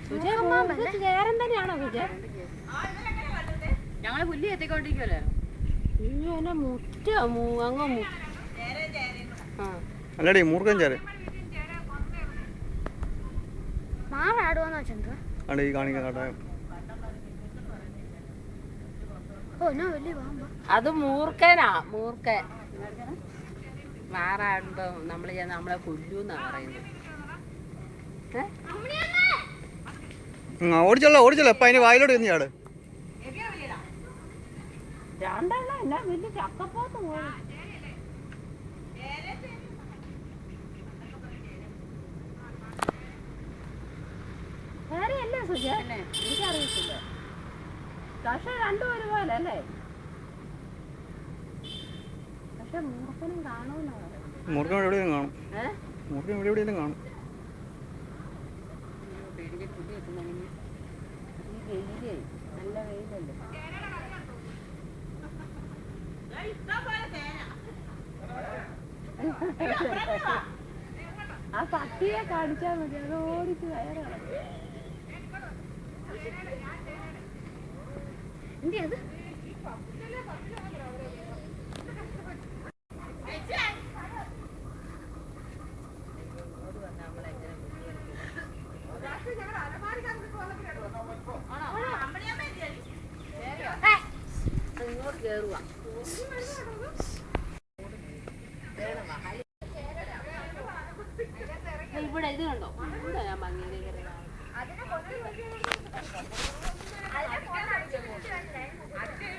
ചേരൻ തന്നെയാണോ സുജേ? ഞങ്ങള് പുല്ലി എത്തിക്കൊണ്ടിരിക്കുവല്ലേ. എന്നെ മുറ്റ അങ്ങ് അല്ലടി മൂർഖൻ ചേരൻ മാറാടുവോന്ന് വെച്ചോ അടി കാണിക്കാൻ കാട്ടായം. അത് മൂർഖനാ, മൂർഖൻ. മാറാടുമ്പോ നമ്മളെ കൊല്ലൂന്നാ പറയുന്നത്. ഓടിച്ചല്ലോ ഓടിച്ചല്ലോ. അപ്പൊ അതിന് വായിലോട്ട് ചെന്ന് ചാട്. രണ്ടെണ്ണം എന്നാ വലിയ ചക്കപ്പോത്ത് പോയി. വേറെയല്ലേ സുജ? എനിക്കറിയത്തില്ല. പക്ഷെ രണ്ടും ഒരുപോലെ അല്ലേ? പക്ഷെ മൂർഖനും കാണുമെന്നാ പറയുന്നത്. മൂർഖൻ എവിടെയും കാണും. മൂർഖൻ എവിടെയെങ്കിലും കാണും. നല്ല വെയിലല്ലേ? ആ പട്ടിയെ കാണിച്ചാൽ മതി, അത് ഓടിച്ച് കയറാണ്. അത് ഇങ്ങോട്ട് കേറുക. ഇവിടെ ഇത് കണ്ടോ? ഇവിടെ ഞാൻ ഭംഗിയിലേക്ക്